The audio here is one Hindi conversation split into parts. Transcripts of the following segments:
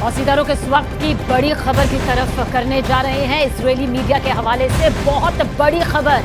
और सीधारों के इस वक्त की बड़ी खबर की तरफ करने जा रहे हैं। इजरायली मीडिया के हवाले से बहुत बड़ी खबर।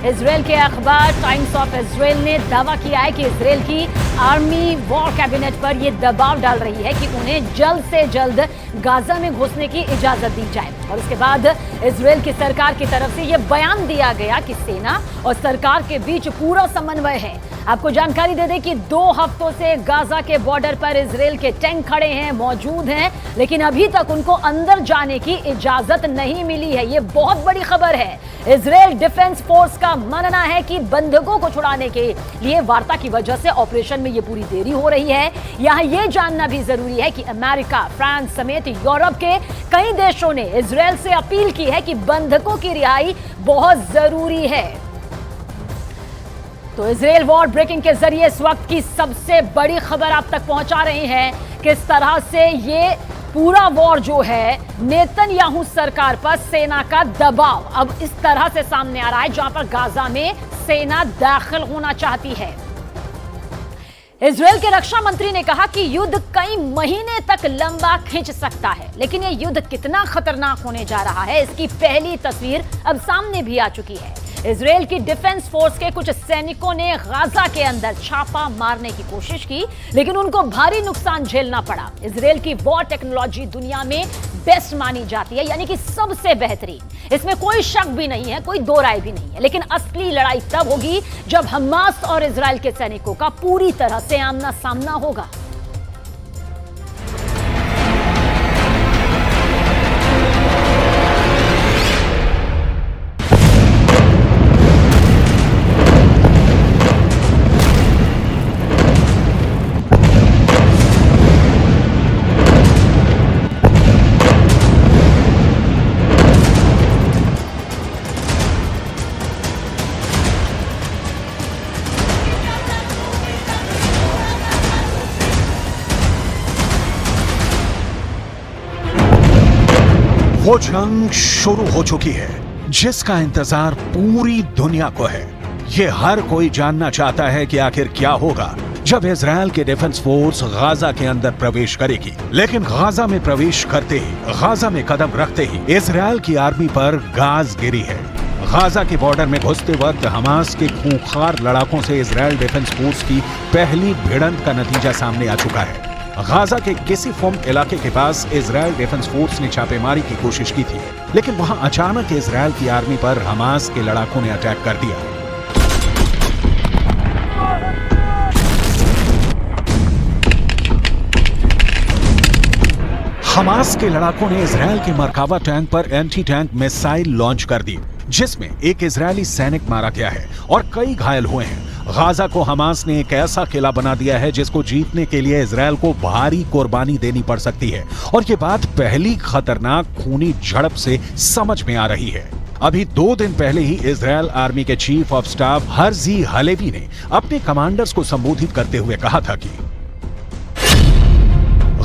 इजरायल के अखबार टाइम्स ऑफ इजरायल ने दावा किया है कि इजरायल की आर्मी वॉर कैबिनेट पर यह दबाव डाल रही है कि उन्हें जल्द से जल्द गाजा में घुसने की इजाजत दी जाए। और उसके बाद इजरायल की सरकार की तरफ से यह बयान दिया गया कि सेना और सरकार के बीच पूरा समन्वय है। आपको जानकारी दे दें कि 2 हफ्तों से गाजा के बॉर्डर पर इजरायल के टैंक खड़े हैं, मौजूद हैं, लेकिन अभी तक उनको अंदर जाने की इजाजत नहीं मिली है। ये बहुत बड़ी खबर है। इजरायल डिफेंस फोर्स का मानना है कि बंधकों को छुड़ाने के लिए वार्ता की वजह से ऑपरेशन में ये पूरी देरी हो रही है। यहाँ ये जानना भी जरूरी है कि अमेरिका, फ्रांस समेत यूरोप के कई देशों ने इजरायल से अपील की है कि बंधकों की रिहाई बहुत जरूरी है। तो इजरायल वॉर ब्रेकिंग के जरिए इस वक्त की सबसे बड़ी खबर आप तक पहुंचा रहे हैं। किस तरह से ये पूरा वॉर जो है नेतन्याहू सरकार पर सेना का दबाव अब इस तरह से सामने आ रहा है, जहां पर गाजा में सेना दाखिल होना चाहती है। इजरायल के रक्षा मंत्री ने कहा कि युद्ध कई महीने तक लंबा खिंच सकता है, लेकिन यह युद्ध कितना खतरनाक होने जा रहा है इसकी पहली तस्वीर अब सामने भी आ चुकी है। इजरायल की डिफेंस फोर्स के कुछ सैनिकों ने गाजा के अंदर छापा मारने की कोशिश की, लेकिन उनको भारी नुकसान झेलना पड़ा। इजरायल की वॉर टेक्नोलॉजी दुनिया में बेस्ट मानी जाती है, यानी कि सबसे बेहतरीन। इसमें कोई शक भी नहीं है, कोई दो राय भी नहीं है। लेकिन असली लड़ाई तब होगी जब हमास और इजरायल के सैनिकों का पूरी तरह से आमना सामना होगा। वो जंग शुरू हो चुकी है जिसका इंतजार पूरी दुनिया को है। ये हर कोई जानना चाहता है कि आखिर क्या होगा जब इजरायल के डिफेंस फोर्स गाजा के अंदर प्रवेश करेगी। लेकिन गाजा में प्रवेश करते ही, गाजा में कदम रखते ही इजरायल की आर्मी पर गाज गिरी है। गाजा के बॉर्डर में घुसते वक्त हमास के खूंखार लड़ाकों से इजरायल डिफेंस फोर्स की पहली भिड़ंत का नतीजा सामने आ चुका है। गाजा के किसी फोम इलाके के पास इजरायल डिफेंस फोर्स ने छापेमारी की कोशिश की थी, लेकिन वहां अचानक इजरायल की आर्मी पर हमास के लड़ाकों ने अटैक कर दिया। हमास के लड़ाकों ने इजरायल के मरकावा टैंक पर एंटी टैंक मिसाइल लॉन्च कर दी, जिसमें एक इजरायली सैनिक मारा गया है और कई घायल हुए हैं। गाजा को हमास ने एक ऐसा किला बना दिया है जिसको जीतने के लिए इजरायल को भारी कुर्बानी देनी पड़ सकती है, और ये बात पहली खतरनाक खूनी झड़प से समझ में आ रही है। अभी 2 दिन पहले ही इजरायल आर्मी के chief of staff Herzi Halevi ने अपने कमांडर्स को संबोधित करते हुए कहा था कि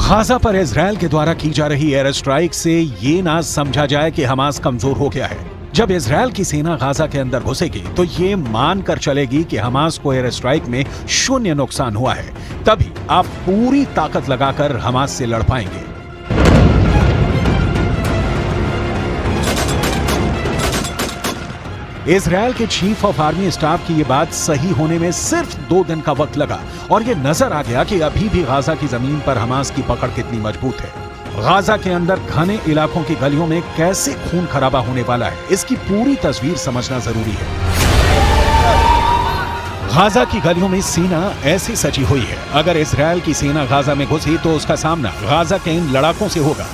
गाजा पर इजरायल के द्वारा की जा रही एयर स्ट्राइक से ये ना समझा जाए कि हमास कमजोर हो गया है। जब इजरायल की सेना गाजा के अंदर घुसेगी तो ये मानकर चलेगी कि हमास को एयर स्ट्राइक में 0 नुकसान हुआ है, तभी आप पूरी ताकत लगाकर हमास से लड़ पाएंगे। इजरायल के चीफ ऑफ आर्मी स्टाफ की ये बात सही होने में सिर्फ 2 दिन का वक्त लगा, और ये नजर आ गया कि अभी भी गाजा की जमीन पर हमास की पकड़ कितनी मजबूत है। गाजा के अंदर घने इलाकों की गलियों में कैसे खून खराबा होने वाला है, इसकी पूरी तस्वीर समझना जरूरी है। गाजा की गलियों में सीना ऐसी सजी हुई है, अगर इजरायल की सेना गाजा में घुसी तो उसका सामना गाजा के इन लड़ाकों से होगा।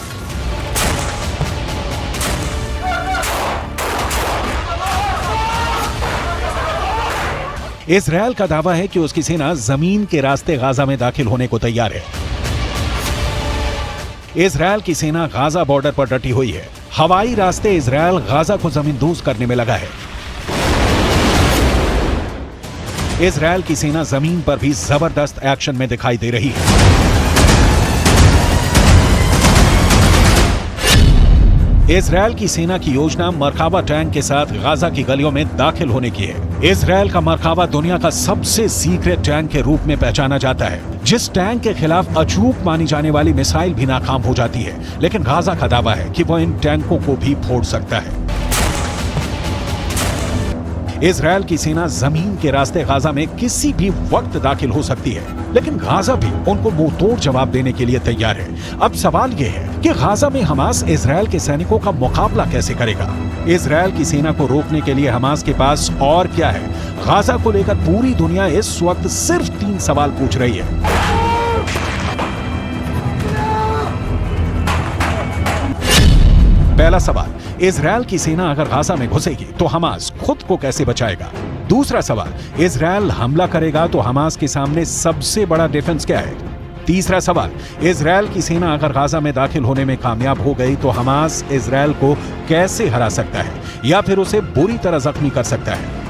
इजरायल का दावा है कि उसकी सेना जमीन के रास्ते गाजा में दाखिल होने को तैयार है। इजरायल की सेना गाजा बॉर्डर पर डटी हुई है। हवाई रास्ते इजरायल गाजा को जमींदोज करने में लगा है। इजरायल की सेना जमीन पर भी जबरदस्त एक्शन में दिखाई दे रही है। इजरायल की सेना की योजना मरकाबा टैंक के साथ गाजा की गलियों में दाखिल होने की है। इजरायल का मरकाबा दुनिया का सबसे सीक्रेट टैंक के रूप में पहचाना जाता है, जिस टैंक के खिलाफ अचूक मानी जाने वाली मिसाइल भी नाकाम हो जाती है। लेकिन गाजा का दावा है कि वो इन टैंकों को भी फोड़ सकता है। इजरायल की सेना जमीन के रास्ते गाजा में किसी भी वक्त दाखिल हो सकती है, लेकिन गाजा भी उनको मुंहतोड़ जवाब देने के लिए तैयार है। अब सवाल यह है कि गाजा में हमास इजरायल के सैनिकों का मुकाबला कैसे करेगा? इजरायल की सेना को रोकने के लिए हमास के पास और क्या है? गाजा को लेकर पूरी दुनिया इस वक्त सिर्फ 3 सवाल पूछ रही है। पहला सवाल, इजरायल की सेना अगर गाजा में घुसेगी तो हमास खुद को कैसे बचाएगा? दूसरा सवाल, इजरायल हमला करेगा तो हमास के सामने सबसे बड़ा डिफेंस क्या है? तीसरा सवाल, इजरायल की सेना अगर गाजा में दाखिल होने में कामयाब हो गई तो हमास इजरायल को कैसे हरा सकता है या फिर उसे बुरी तरह जख्मी कर सकता है?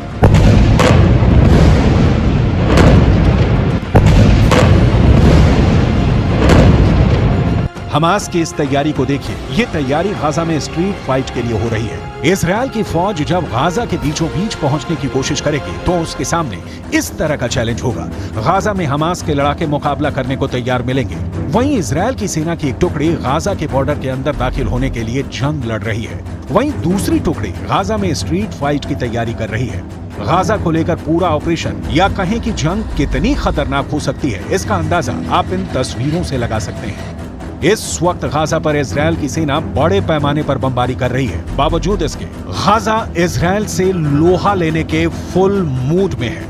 हमास की इस तैयारी को देखिए। ये तैयारी गाजा में स्ट्रीट फाइट के लिए हो रही है। इजरायल की फौज जब गाजा के बीचों बीच पहुंचने की कोशिश करेगी तो उसके सामने इस तरह का चैलेंज होगा। गाजा में हमास के लड़ाके मुकाबला करने को तैयार मिलेंगे। वहीं इजरायल की सेना की एक टुकड़ी गाजा के बॉर्डर के अंदर दाखिल होने के लिए जंग लड़ रही है। वहीं दूसरी टुकड़ी गाजा में स्ट्रीट फाइट की तैयारी कर रही है। गाजा को लेकर पूरा ऑपरेशन या कहें कि जंग कितनी खतरनाक हो सकती है, इसका अंदाजा आप इन तस्वीरों से लगा सकते हैं। इस वक्त गाजा पर इजरायल की सेना बड़े पैमाने पर बमबारी कर रही है। बावजूद इसके गाजा इजरायल से लोहा लेने के फुल मूड में है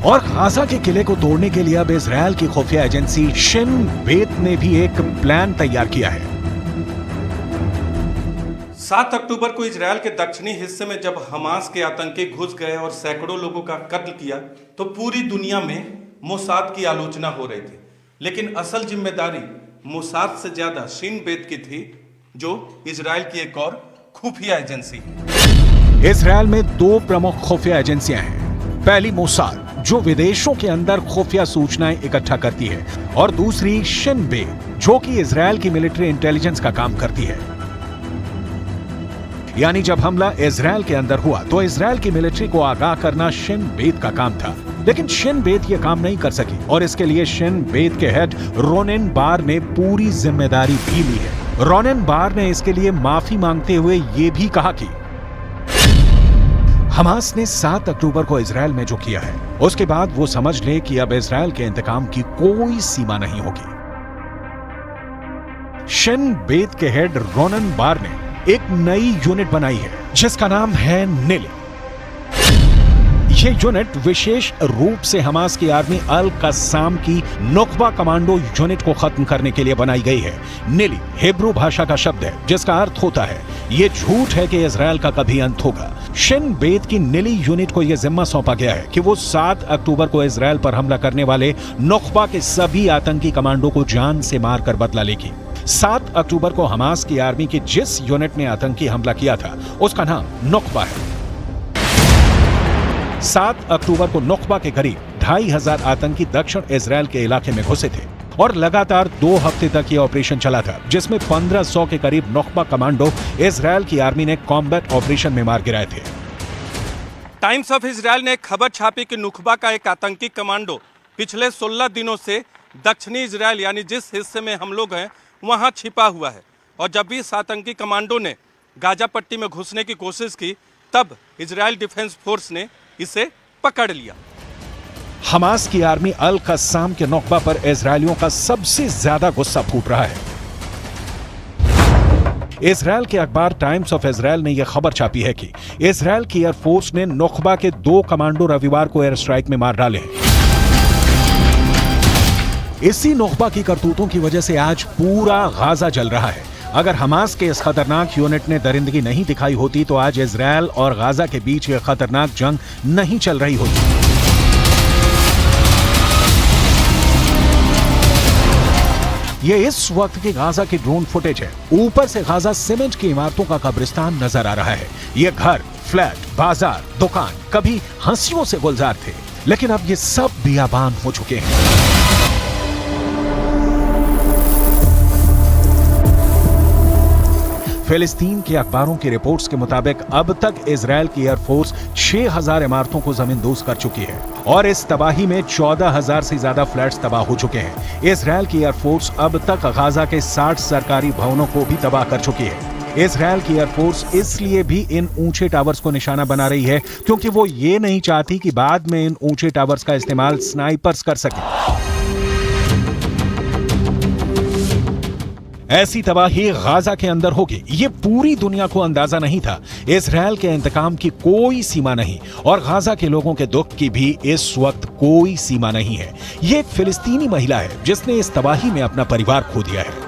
और गाजा के किले को तोड़ने के लिए अब इजरायल की खुफिया एजेंसी शिन बेत ने भी एक प्लान तैयार किया है। 7 अक्टूबर को इजरायल के दक्षिणी हिस्से में जब हमास के आतंकी घुस गए और सैकड़ों लोगों का कत्ल किया तो पूरी दुनिया में मोसाद की आलोचना हो रही थी। लेकिन असल जिम्मेदारी मोसाद से ज्यादा शिन बेत की थी, जो इजरायल की एक और खुफिया एजेंसी है। इजरायल में 2 प्रमुख खुफिया एजेंसियां हैं। पहली मोसाद, जो विदेशों के अंदर खुफिया सूचनाएं इकट्ठा करती है, और दूसरी शिन बेत, जो कि इजरायल की मिलिट्री इंटेलिजेंस का काम करती है। यानी जब हमला इजरायल के अंदर हुआ तो इजरायल की मिलिट्री को आगाह करना शिन बेत का काम था। लेकिन शिन बेत यह काम नहीं कर सकी और इसके लिए शिन बेत के हेड रोनेन बार ने पूरी जिम्मेदारी भी ली है। रोनेन बार ने इसके लिए माफी मांगते हुए यह भी कहा कि हमास ने 7 अक्टूबर को इजरायल में जो किया है उसके बाद वो समझ ले कि अब इजरायल के इंतकाम की कोई सीमा नहीं होगी। शिन बेत के हेड रोनेन बार ने एक नई यूनिट बनाई है जिसका नाम है निल। ये यूनिट विशेष रूप से हमास की आर्मी अल कस्साम की नुकबा कमांडो यूनिट को खत्म करने के लिए बनाई गई है। निली हिब्रू भाषा का शब्द है जिसका अर्थ होता है ये झूठ है कि इजरायल का कभी अंत होगा। शिन बेत की निली यूनिट को यह जिम्मा सौंपा गया है कि वो 7 अक्टूबर को इजरायल पर हमला करने वाले नुकबा के सभी आतंकी कमांडो को जान से मारकर बदला लेगी। 7 अक्टूबर को हमास की आर्मी की जिस यूनिट ने आतंकी हमला किया था उसका नाम नुकबा है। 7 अक्टूबर को नुकबा के करीब 2500 आतंकी दक्षिण इजरायल के इलाके में घुसे थे और लगातार 2 हफ्ते तक यह ऑपरेशन चला था, जिसमें 1500 के करीब नुकबा कमांडो इजरायल की आर्मी ने कॉम्बैट ऑपरेशन में मार गिराए थे। टाइम्स ऑफ इजरायल ने खबर छापी कि नुकबा का एक आतंकी कमांडो पिछले 16 दिनों से दक्षिणी इजरायल यानी जिस हिस्से में हम लोग हैं वहां छिपा हुआ है, और जब भी इस आतंकी कमांडो ने गाजा पट्टी में घुसने की कोशिश की तब इजरायल डिफेंस फोर्स ने इसे पकड़ लिया। हमास की आर्मी अल कस्साम के नुकबा पर इजरायलियों का सबसे ज्यादा गुस्सा फूट रहा है। इजरायल के अखबार टाइम्स ऑफ इजरायल ने यह खबर छापी है कि इजरायल की एयरफोर्स ने नुकबा के 2 कमांडो रविवार को एयर स्ट्राइक में मार डाले। इसी नुकबा की करतूतों की वजह से आज पूरा गाजा जल रहा है। अगर हमास के इस खतरनाक यूनिट ने दरिंदगी नहीं दिखाई होती तो आज इजरायल और गाजा के बीच यह खतरनाक जंग नहीं चल रही होती। यह इस वक्त की गाजा की ड्रोन फुटेज है। ऊपर से गाजा सीमेंट की इमारतों का कब्रिस्तान नजर आ रहा है। ये घर, फ्लैट, बाजार, दुकान कभी हंसियों से गुलजार थे, लेकिन अब ये सब बियाबान हो चुके हैं। फिलिस्तीन के अखबारों की रिपोर्ट्स के मुताबिक अब तक इजरायल की एयरफोर्स 6000 इमारतों को जमींदोज कर चुकी है और इस तबाही में 14000 से ज्यादा फ्लैट्स तबाह हो चुके हैं। इजरायल की एयरफोर्स अब तक गाजा के 60 सरकारी भवनों को भी तबाह कर चुकी है। इजरायल की एयरफोर्स इसलिए भी इन ऊंचे टावर्स को निशाना बना रही है क्योंकि वो ये नहीं चाहती कि बाद में इन ऊंचे टावर्स का इस्तेमाल स्नाइपर्स कर सके। ऐसी तबाही गाजा के अंदर होगी, ये पूरी दुनिया को अंदाजा नहीं था। इजरायल के इंतकाम की कोई सीमा नहीं और गाजा के लोगों के दुख की भी इस वक्त कोई सीमा नहीं है। ये एक फिलिस्तीनी महिला है जिसने इस तबाही में अपना परिवार खो दिया है।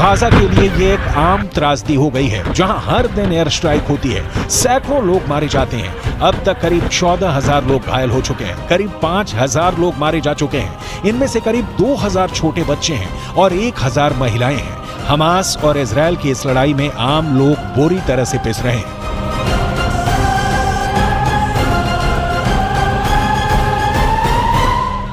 गाजा के लिए ये एक आम त्रासदी हो गई है जहां हर दिन एयर स्ट्राइक होती है, सैकड़ों लोग मारे जाते हैं। अब तक करीब 14,000 लोग घायल हो चुके हैं, करीब 5,000 लोग मारे जा चुके हैं। इनमें से करीब 2,000 छोटे बच्चे हैं और 1,000 महिलाएं हैं। हमास और इजरायल की इस लड़ाई में आम लोग बुरी तरह से पिस रहे हैं।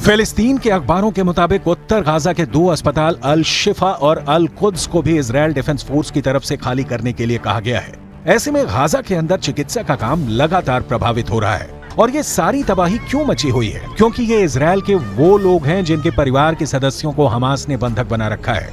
फिलिस्तीन के अखबारों के मुताबिक उत्तर गाजा के 2 अस्पताल अल शिफा और अल कुद्स को भी इजरायल डिफेंस फोर्स की तरफ से खाली करने के लिए कहा गया है। ऐसे में गाजा के अंदर चिकित्सा का काम लगातार प्रभावित हो रहा है और ये सारी तबाही क्यों मची हुई है? क्योंकि ये इजरायल के वो लोग हैं जिनके परिवार के सदस्यों को हमास ने बंधक बना रखा है।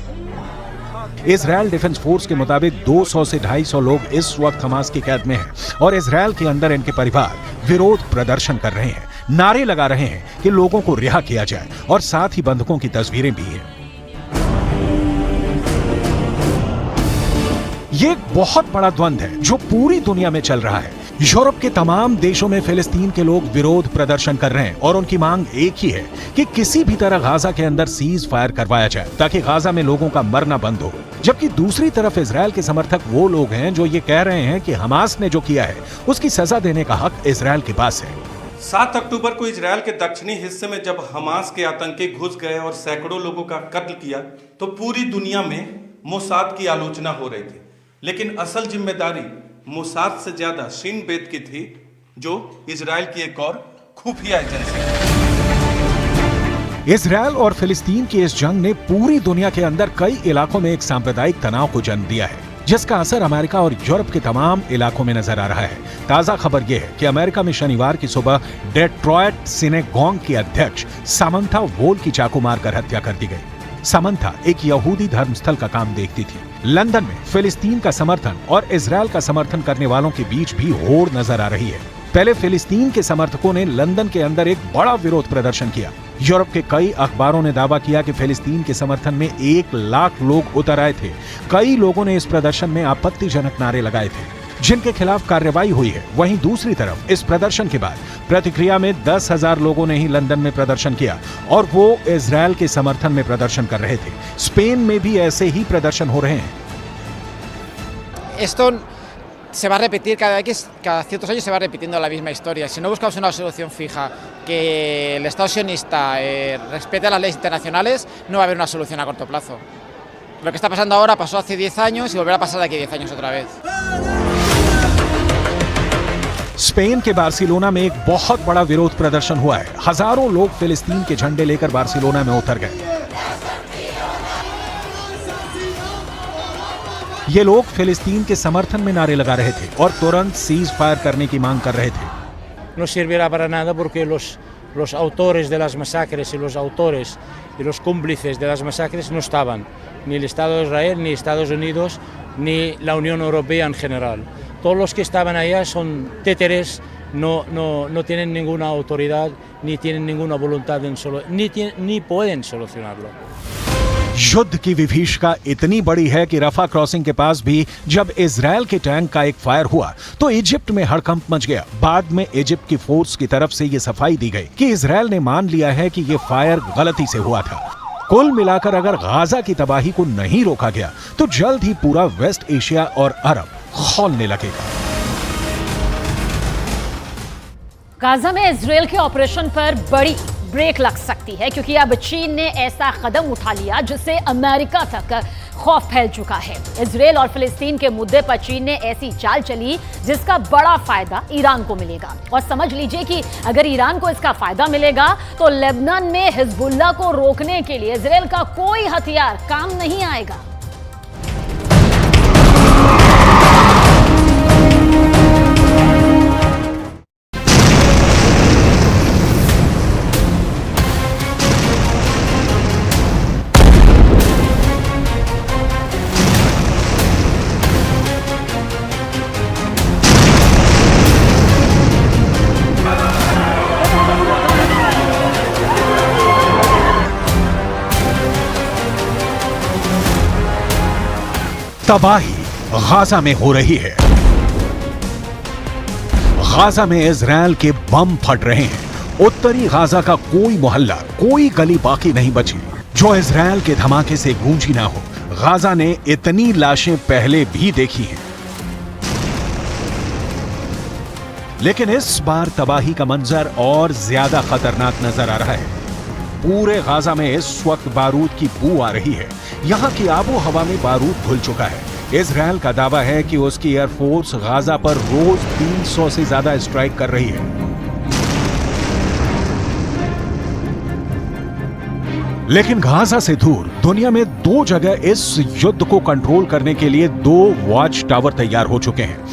इजरायल डिफेंस फोर्स के मुताबिक 200 से 250 लोग इस वक्त हमास की कैद में हैं और इजरायल के अंदर इनके परिवार विरोध प्रदर्शन कर रहे हैं, नारे लगा रहे हैं कि लोगों को रिहा किया जाए और साथ ही बंधकों की तस्वीरें भी हैं। ये एक बहुत बड़ा द्वंद्व है जो पूरी दुनिया में चल रहा है। यूरोप के तमाम देशों में फिलिस्तीन के लोग विरोध प्रदर्शन कर रहे हैं और उनकी मांग एक ही है कि किसी भी तरह गाजा के अंदर सीज फायर करवाया जाए ताकि गाजा में लोगों का मरना बंद हो। जबकि दूसरी तरफ इजरायल के समर्थक वो लोग हैं जो ये कह रहे हैं कि हमास ने जो किया है उसकी सजा देने का हक इजरायल के पास है। 7 अक्टूबर को इजरायल के दक्षिणी हिस्से में जब हमास के आतंकी घुस गए और सैकड़ों लोगों का कत्ल किया तो पूरी दुनिया में मोसाद की आलोचना हो रही थी, लेकिन असल जिम्मेदारी मोसाद से ज्यादा शिन बेत की थी जो इजरायल की एक और खुफिया एजेंसी है। इजरायल और फिलिस्तीन की इस जंग ने पूरी दुनिया के अंदर कई इलाकों में एक सांप्रदायिक तनाव को जन्म दिया है जिसका असर अमेरिका और यूरोप के तमाम इलाकों में नजर आ रहा है। ताजा खबर यह है कि अमेरिका में शनिवार की सुबह डेट्रॉयट सिनेगॉग की अध्यक्ष सामंथा वोल की चाकू मारकर हत्या कर दी गई। सामंथा एक यहूदी धर्मस्थल का काम देखती थी। लंदन में फिलिस्तीन का समर्थन और इजरायल का समर्थन करने वालों के बीच भी होड़ नजर आ रही है। पहले फिलिस्तीन के समर्थकों ने लंदन के अंदर एक बड़ा विरोध प्रदर्शन किया। यूरोप के कई अखबारों ने दावा किया कि फिलिस्तीन के समर्थन में 1 लाख लोग उतर आए थे। कई लोगों ने इस प्रदर्शन में आपत्तिजनक नारे लगाए थे जिनके खिलाफ कार्रवाई हुई है। वहीं दूसरी तरफ इस प्रदर्शन के बाद प्रतिक्रिया में 10,000 लोगों ने ही लंदन में प्रदर्शन किया और वो इजरायल के समर्थन में प्रदर्शन कर रहे थे। स्पेन में भी ऐसे ही प्रदर्शन हो रहे हैं। Esto se va a repetir cada ciertos años, se va repitiendo la misma historia. Si no buscamos una solución fija, que el Estado sionista respete las leyes internacionales, no va a haber una solución a corto plazo. Lo que está pasando ahora pasó hace 10 años y volverá a pasar de aquí a 10 años otra vez. Spain के बार्सिलोना में एक बहुत बड़ा विरोध प्रदर्शन हुआ है। हजारों लोग फिलिस्तीन के झंडे लेकर बार्सिलोना में उतर गए। ये लोग फिलिस्तीन के समर्थन में नारे लगा रहे थे और तुरंत सीज फायर करने की मांग कर रहे थे। No servirá para nada porque los autores de las masacres y los autores y los cómplices de las masacres no estaban, ni el Estado de Israel, ni Estados Unidos, ni la Unión Europea en general. Todos los que estaban allá son títeres no tienen ninguna autoridad, ni tienen ninguna voluntad ni pueden solucionarlo. युद्ध की विभीषिका इतनी बड़ी है कि रफा क्रॉसिंग के पास भी जब इजराइल के टैंक का एक फायर हुआ तो इजिप्ट में हड़कंप मच गया। बाद में इजिप्ट की फोर्स की तरफ से ये सफाई दी गई कि इजराइल ने मान लिया है कि ये फायर गलती से हुआ था। कुल मिलाकर अगर गाजा की तबाही को नहीं रोका गया तो जल्द ही पूरा वेस्ट एशिया और अरब खौलने लगेगा। गाजा में इजराइल के ऑपरेशन पर बड़ी ब्रेक लग सकती है क्योंकि अब चीन ने ऐसा कदम उठा लिया जिससे अमेरिका तक खौफ फैल चुका है। इजराइल और फिलिस्तीन के मुद्दे पर चीन ने ऐसी चाल चली जिसका बड़ा फायदा ईरान को मिलेगा। और समझ लीजिए कि अगर ईरान को इसका फायदा मिलेगा तो लेबनान में हिजबुल्लाह को रोकने के लिए इजराइल का कोई हथियार काम नहीं आएगा। तबाही गाजा में हो रही है। गाजा में इजराइल के बम फट रहे हैं। उत्तरी गाजा का कोई मोहल्ला, कोई गली बाकी नहीं बची जो इजराइल के धमाके से गूंजी ना हो। गाजा ने इतनी लाशें पहले भी देखी हैं, लेकिन इस बार तबाही का मंजर और ज्यादा खतरनाक नजर आ रहा है। पूरे गाजा में इस वक्त बारूद की बू आ रही है। यहां की आबो हवा में बारूद घुल चुका है। इजराइल का दावा है कि उसकी एयरफोर्स गाजा पर रोज 300 से ज्यादा स्ट्राइक कर रही है। लेकिन गाजा से दूर दुनिया में 2 जगह इस युद्ध को कंट्रोल करने के लिए 2 वॉच टावर तैयार हो चुके हैं।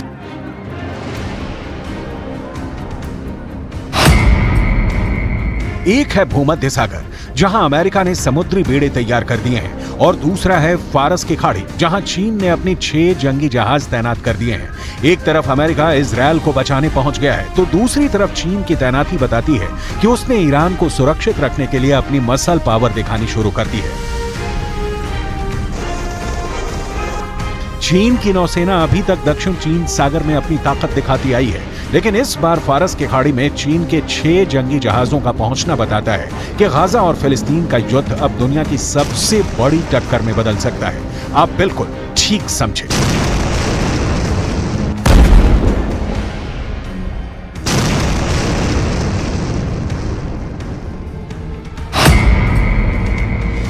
एक है भूमध्य सागर, जहां अमेरिका ने समुद्री बेड़े तैयार कर दिए हैं, और दूसरा है फारस की खाड़ी, जहां चीन ने अपने 6 जंगी जहाज तैनात कर दिए हैं। एक तरफ अमेरिका इजराइल को बचाने पहुंच गया है तो दूसरी तरफ चीन की तैनाती बताती है कि उसने ईरान को सुरक्षित रखने के लिए अपनी मसल पावर दिखानी शुरू कर दी है। चीन की नौसेना अभी तक दक्षिण चीन सागर में अपनी ताकत दिखाती आई है, लेकिन इस बार फारस की खाड़ी में चीन के 6 जंगी जहाजों का पहुंचना बताता है कि गाजा और फिलिस्तीन का युद्ध अब दुनिया की सबसे बड़ी टक्कर में बदल सकता है। आप बिल्कुल ठीक समझे।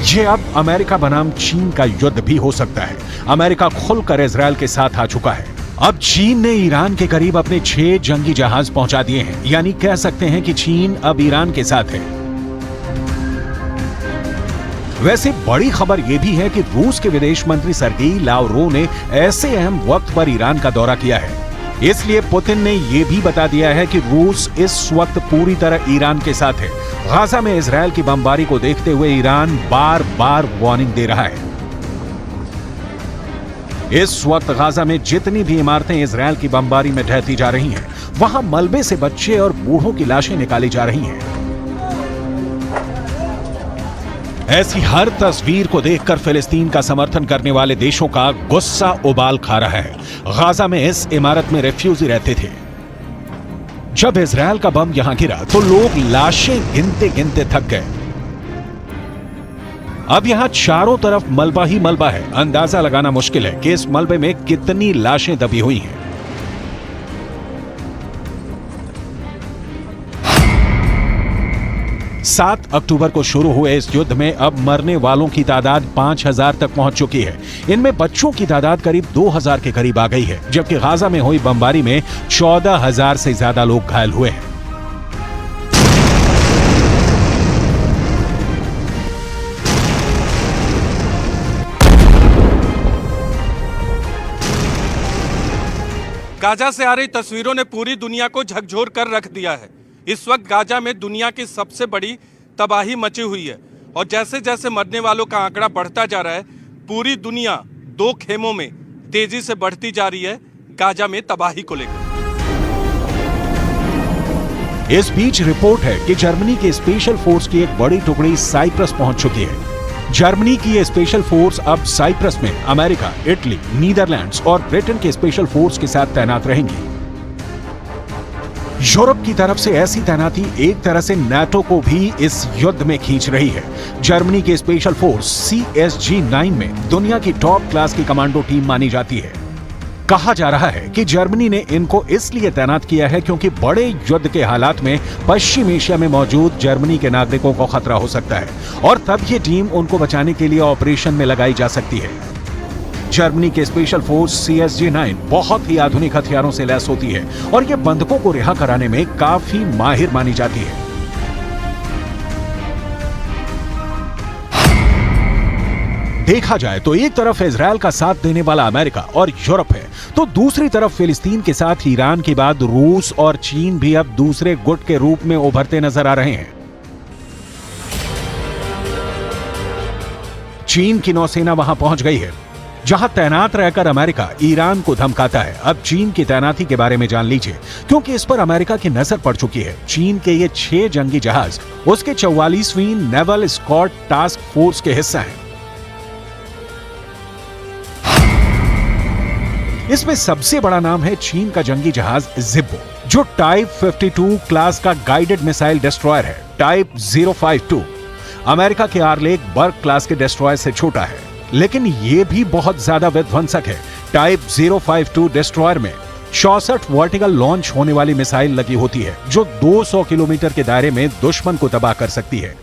ये अब अमेरिका बनाम चीन का युद्ध भी हो सकता है। अमेरिका खुलकर इजराइल के साथ आ चुका है। अब चीन ने ईरान के करीब अपने 6 जंगी जहाज पहुंचा दिए हैं, यानी कह सकते हैं कि चीन अब ईरान के साथ है। वैसे बड़ी खबर यह भी है कि रूस के विदेश मंत्री सर्गेई लावरोव ने ऐसे अहम वक्त पर ईरान का दौरा किया है, इसलिए पुतिन ने यह भी बता दिया है कि रूस इस वक्त पूरी तरह ईरान के साथ है। गाजा में इजराइल की बमबारी को देखते हुए ईरान बार बार वार्निंग दे रहा है। इस वक्त गाजा में जितनी भी इमारतें इजराइल की बमबारी में ढहती जा रही हैं, वहां मलबे से बच्चे और बूढ़ों की लाशें निकाली जा रही हैं। ऐसी हर तस्वीर को देखकर फिलिस्तीन का समर्थन करने वाले देशों का गुस्सा उबाल खा रहा है। गाजा में इस इमारत में रेफ्यूजी रहते थे। जब इजराइल का बम यहां गिरा तो लोग लाशें गिनते गिनते थक गए। अब यहां चारों तरफ मलबा ही मलबा है। अंदाजा लगाना मुश्किल है कि इस मलबे में कितनी लाशें दबी हुई हैं। सात अक्टूबर को शुरू हुए इस युद्ध में अब मरने वालों की तादाद 5000 तक पहुंच चुकी है। इनमें बच्चों की तादाद करीब 2000 के करीब आ गई है, जबकि गाजा में हुई बमबारी में 14000 से ज्यादा लोग घायल हुए हैं। गाजा से आ रही तस्वीरों ने पूरी दुनिया को झकझोर कर रख दिया है। इस वक्त गाजा में दुनिया की सबसे बड़ी तबाही मची हुई है और जैसे जैसे मरने वालों का आंकड़ा बढ़ता जा रहा है, पूरी दुनिया 2 खेमों में तेजी से बढ़ती जा रही है गाजा में तबाही को लेकर। इस बीच रिपोर्ट है कि जर्मनी के स्पेशल फोर्स की एक बड़ी टुकड़ी साइप्रस पहुंच चुकी है। जर्मनी की ये स्पेशल फोर्स अब साइप्रस में अमेरिका, इटली, नीदरलैंड्स और ब्रिटेन के स्पेशल फोर्स के साथ तैनात रहेंगी। यूरोप की तरफ से ऐसी तैनाती एक तरह से नाटो को भी इस युद्ध में खींच रही है। जर्मनी की स्पेशल फोर्स CSG-9 में दुनिया की टॉप क्लास की कमांडो टीम मानी जाती है। कहा जा रहा है कि जर्मनी ने इनको इसलिए तैनात किया है क्योंकि बड़े युद्ध के हालात में पश्चिम एशिया में मौजूद जर्मनी के नागरिकों को खतरा हो सकता है और तब ये टीम उनको बचाने के लिए ऑपरेशन में लगाई जा सकती है। जर्मनी के स्पेशल फोर्स CSG-9 बहुत ही आधुनिक हथियारों से लैस होती है और ये बंधकों को रिहा कराने में काफी माहिर मानी जाती है। देखा जाए तो एक तरफ इजरायल का साथ देने वाला अमेरिका और यूरोप है, तो दूसरी तरफ फिलिस्तीन के साथ ईरान के बाद रूस और चीन भी अब दूसरे गुट के रूप में उभरते नजर आ रहे हैं। चीन की नौसेना वहां पहुंच गई है, जहां तैनात रहकर अमेरिका ईरान को धमकाता है। अब चीन की तैनाती के बारे में जान लीजिए, क्योंकि इस पर अमेरिका की नजर पड़ चुकी है। चीन के ये 6 जंगी जहाज उसके 44वीं नेवल स्कॉट टास्क फोर्स के हिस्सा हैं। इसमें सबसे बड़ा नाम है चीन का जंगी जहाज जिब्बो, जो टाइप 52 क्लास का गाइडेड मिसाइल डिस्ट्रॉयर है। टाइप 052 अमेरिका के आर्लेक बर्ग क्लास के डिस्ट्रॉयर से छोटा है, लेकिन यह भी बहुत ज्यादा विध्वंसक है। टाइप 052 डिस्ट्रॉयर में 64 वर्टिकल लॉन्च होने वाली मिसाइल लगी होती है, जो 200 किलोमीटर के दायरे में दुश्मन को तबाह कर सकती है।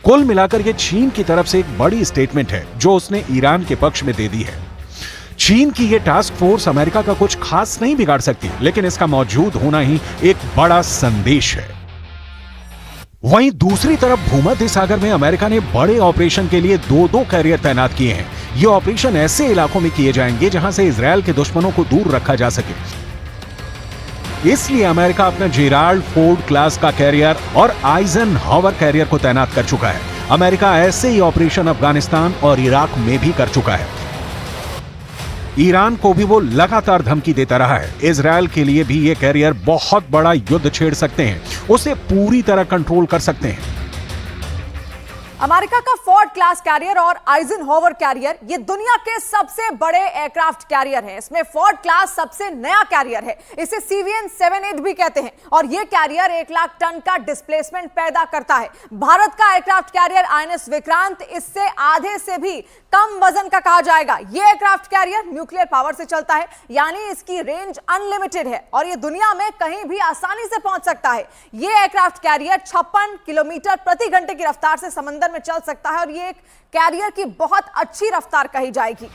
कुल मिलाकर यह चीन की तरफ से एक बड़ी स्टेटमेंट है जो उसने ईरान के पक्ष में दे दी है। चीन की यह टास्क फोर्स अमेरिका का कुछ खास नहीं बिगाड़ सकती, लेकिन इसका मौजूद होना ही एक बड़ा संदेश है। वहीं दूसरी तरफ भूमध्य सागर में अमेरिका ने बड़े ऑपरेशन के लिए 2-2 कैरियर तैनात किए हैं। ये ऑपरेशन ऐसे इलाकों में किए जाएंगे जहां से इजरायल के दुश्मनों को दूर रखा जा सके। इसलिए अमेरिका अपना जेराल्ड फोर्ड क्लास का कैरियर और आइजनहावर कैरियर को तैनात कर चुका है। अमेरिका ऐसे ही ऑपरेशन अफगानिस्तान और इराक में भी कर चुका है। ईरान को भी वो लगातार धमकी देता रहा है। इजरायल के लिए भी ये कैरियर बहुत बड़ा युद्ध छेड़ सकते हैं, उसे पूरी तरह कंट्रोल कर सकते हैं। अमेरिका का फोर्ड क्लास कैरियर और आइजनहावर कैरियर ये दुनिया के सबसे बड़े एयरक्राफ्ट कैरियर हैं। इसमें फोर्ड क्लास सबसे नया कैरियर है, इसे CVN-78 भी कहते हैं और ये कैरियर 1 लाख टन का डिस्प्लेसमेंट पैदा करता है। भारत का एयरक्राफ्ट कैरियर INS विक्रांत इससे आधे से भी कम वजन का कहा जाएगा। ये एयरक्राफ्ट कैरियर न्यूक्लियर पावर से चलता है, यानी इसकी रेंज अनलिमिटेड है और ये दुनिया में कहीं भी आसानी से पहुंच सकता है। ये एयरक्राफ्ट कैरियर 56 किलोमीटर प्रति घंटे की रफ्तार से समंदर में चल सकता है और ये एक कैरियर की बहुत अच्छी रफ्तार कही जाएगी।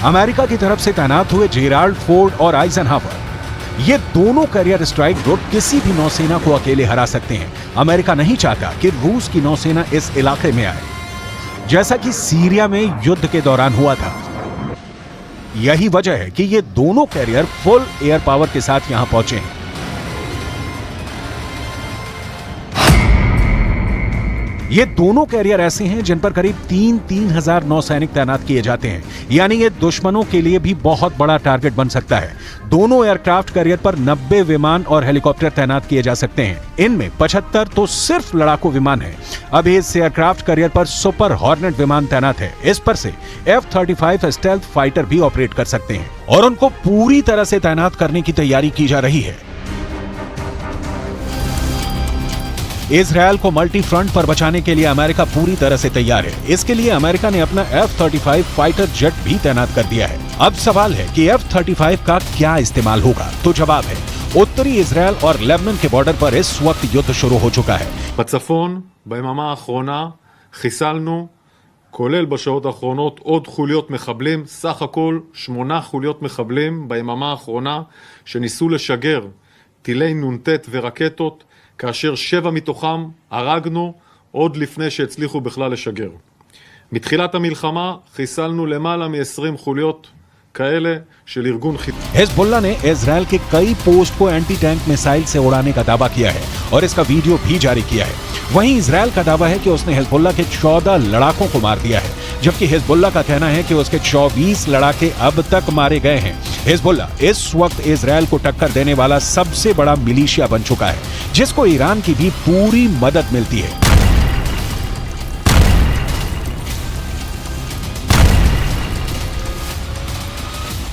अमेरिका की तरफ से तैनात हुए जेराल्ड फोर्ड और आइजनहावर, ये दोनों कैरियर स्ट्राइक ग्रुप किसी भी नौसेना को अकेले हरा सकते हैं। अमेरिका नहीं चाहता कि रूस की नौसेना इस इलाके में आए, जैसा कि सीरिया में युद्ध के दौरान हुआ था। यही वजह है कि ये दोनों कैरियर फुल एयर पावर के साथ यहां पहुंचे हैं। ये दोनों कैरियर ऐसे हैं जिन पर करीब 3,000 नौसैनिक तैनात किए जाते हैं, यानी ये दुश्मनों के लिए भी बहुत बड़ा टारगेट बन सकता है। दोनों एयरक्राफ्ट कैरियर पर 90 विमान और हेलीकॉप्टर तैनात किए जा सकते हैं। इनमें 75 तो सिर्फ लड़ाकू विमान है। अभी इस एयरक्राफ्ट कैरियर पर सुपर हॉर्नेट विमान तैनात है। इस पर से F-35 स्टेल्थ फाइटर भी ऑपरेट कर सकते हैं और उनको पूरी तरह से तैनात करने की तैयारी की जा रही है। इजरायल को मल्टी फ्रंट पर बचाने के लिए अमेरिका पूरी तरह से तैयार है। इसके लिए अमेरिका ने अपना F-35 फाइटर जेट भी तैनात कर दिया है। अब सवाल है कि F-35 का क्या इस्तेमाल होगा, तो जवाब है उत्तरी इजरायल और लेबनान के बॉर्डर पर इस वक्त युद्ध शुरू हो चुका है। בצפון, ביממה האחרונה, חיסלנו, כולל בשעות האחרונות, עוד חוליות מחבלים, סך הכל 8 חוליות מחבלים ביממה האחרונה, שניסו לשגר טילי נ"ט ורקטות, כאשר 7 מתוכם הרגנו עוד לפני שהצליחו בכלל לשגר. מתחילת המלחמה חיסלנו למעלה מ-20 חוליות כאלה של ארגון חיזבאללה. हिजबुल्लाह ने इजरायल के कई पोस्ट को एंटी टैंक मिसाइल से उड़ाने का दावा किया है और इसका वीडियो भी जारी किया है। वहीं इजरायल का दावा है कि उसने हिजबुल्लाह के 14 लड़ाकों को मार दिया है, जबकि हिजबुल्लाह का कहना है कि उसके 24 लड़ाके अब तक मारे गए हैं। हिजबुल्ला इस वक्त इजरायल को टक्कर देने वाला सबसे बड़ा मिलिशिया बन चुका है, जिसको ईरान की भी पूरी मदद मिलती है।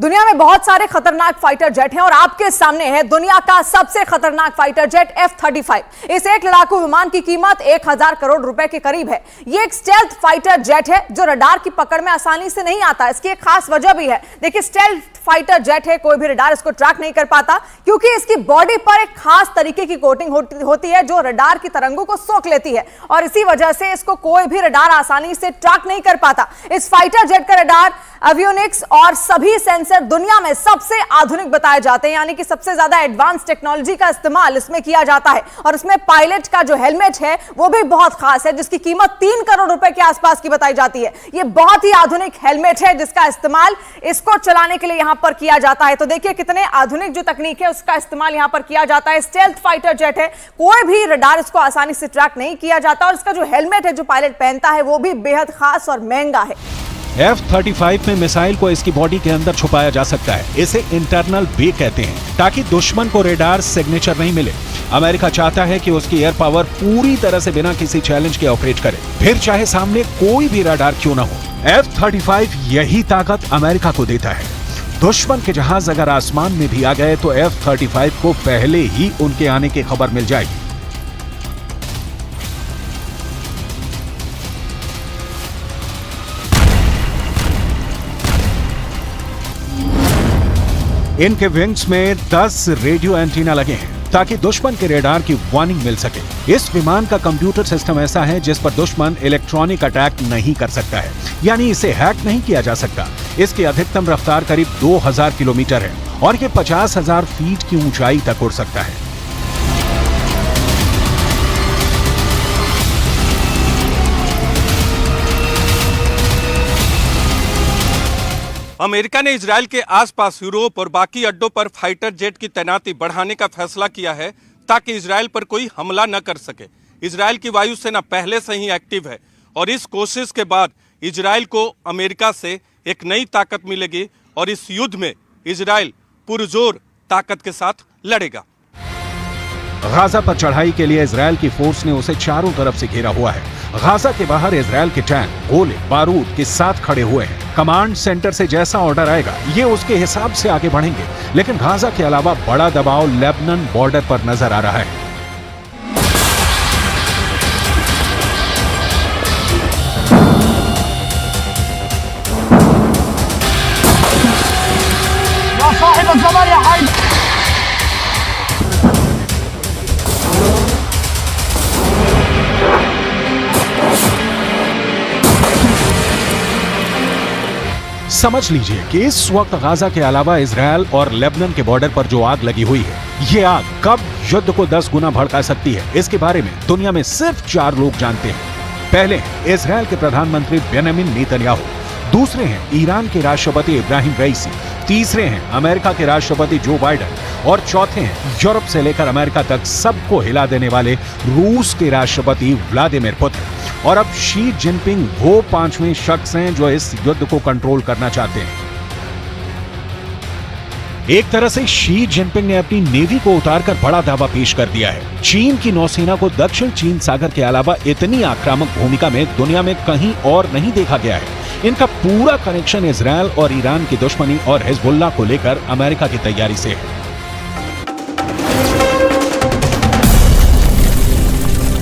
दुनिया में बहुत सारे खतरनाक फाइटर जेट हैं और आपके सामने है दुनिया का सबसे खतरनाक फाइटर जेट F-35। इस एक लड़ाकू विमान की कीमत 1000 करोड़ रुपए के करीब है। ये एक स्टेल्थ फाइटर जेट है जो रडार की पकड़ में आसानी से नहीं आता। इसकी एक खास वजह भी है। देखिए, स्टेल्थ फाइटर जेट है, कोई भी रडार इसको ट्रैक नहीं कर पाता क्योंकि इसकी बॉडी पर एक खास तरीके की कोटिंग होती है जो रडार की तरंगों को सोख लेती है और इसी वजह से इसको कोई भी रडार आसानी से ट्रैक नहीं कर पाता। इस फाइटर जेट का रडार, एवियोनिक्स और सभी सेंसर दुनिया में सबसे आधुनिक बताए जाते हैं, यानी कि सबसे ज्यादा एडवांस टेक्नोलॉजी का इस्तेमाल इसमें किया जाता है। और इसमें पायलट का जो हेलमेट है वो भी बहुत खास है, जिसकी कीमत 3 करोड़ रुपए के आसपास की बताई जाती है। ये बहुत ही आधुनिक हेलमेट है जिसका इस्तेमाल इसको चलाने के लिए यहां पर किया जाता है। तो देखिए कितने आधुनिक जो तकनीक है उसका इस्तेमाल यहां पर किया जाता है। स्टेल्थ फाइटर जेट है, कोई भी रडार इसको आसानी से ट्रैक नहीं किया जाता और इसका जो हेलमेट है जो पायलट पहनता है वो भी बेहद खास और महंगा है। F-35 में मिसाइल को इसकी बॉडी के अंदर छुपाया जा सकता है। इसे इंटरनल बे कहते हैं ताकि दुश्मन को रेडार सिग्नेचर नहीं मिले। अमेरिका चाहता है कि उसकी एयर पावर पूरी तरह से बिना किसी चैलेंज के ऑपरेट करे, फिर चाहे सामने कोई भी रडार क्यों ना हो। F-35 यही ताकत अमेरिका को देता है। दुश्मन के जहाज अगर आसमान में भी आ गए तो F-35 को पहले ही उनके आने की खबर मिल जाएगी। इनके विंग्स में 10 रेडियो एंटीना लगे हैं ताकि दुश्मन के रेडार की वार्निंग मिल सके। इस विमान का कंप्यूटर सिस्टम ऐसा है जिस पर दुश्मन इलेक्ट्रॉनिक अटैक नहीं कर सकता है, यानी इसे हैक नहीं किया जा सकता। इसकी अधिकतम रफ्तार करीब 2000 किलोमीटर है और ये 50,000 फीट की ऊंचाई तक उड़ सकता है। अमेरिका ने इजरायल के आसपास यूरोप और बाकी अड्डों पर फाइटर जेट की तैनाती बढ़ाने का फैसला किया है ताकि इजरायल पर कोई हमला न कर सके। इजरायल की वायुसेना पहले से ही एक्टिव है और इस कोशिश के बाद इजरायल को अमेरिका से एक नई ताकत मिलेगी और इस युद्ध में इजरायल पुरजोर ताकत के साथ लड़ेगा। गाजा पर चढ़ाई के लिए इजरायल की फोर्स ने उसे चारों तरफ से घेरा हुआ है। गाजा के बाहर इजरायल के टैंक गोले बारूद के साथ खड़े हुए हैं। कमांड सेंटर से जैसा ऑर्डर आएगा ये उसके हिसाब से आगे बढ़ेंगे, लेकिन गाजा के अलावा बड़ा दबाव लेबनान बॉर्डर पर नजर आ रहा है। समझ लीजिए कि इस वक्त गाजा के अलावा इजरायल और लेबनान के बॉर्डर पर जो आग लगी हुई है, ये आग कब युद्ध को 10 गुना भड़का सकती है, इसके बारे में दुनिया में सिर्फ 4 लोग जानते हैं। पहले इजरायल के प्रधानमंत्री बेंजामिन नेतन्याहू, दूसरे हैं ईरान के राष्ट्रपति इब्राहिम रईसी, तीसरे हैं अमेरिका के राष्ट्रपति जो बाइडेन और चौथे हैं यूरोप से लेकर अमेरिका तक सबको हिला देने वाले रूस के राष्ट्रपति व्लादिमीर पुतिन। और अब शी जिनपिंग वो 5वें शख्स हैं जो इस युद्ध को कंट्रोल करना चाहते हैं। एक तरह से शी जिनपिंग ने अपनी नेवी को उतारकर बड़ा दावा पेश कर दिया है। चीन की नौसेना को दक्षिण चीन सागर के अलावा इतनी आक्रामक भूमिका में दुनिया में कहीं और नहीं देखा गया है। इनका पूरा कनेक्शन इजरायल और ईरान की दुश्मनी और हिजबुल्लाह को लेकर अमेरिका की तैयारी से है।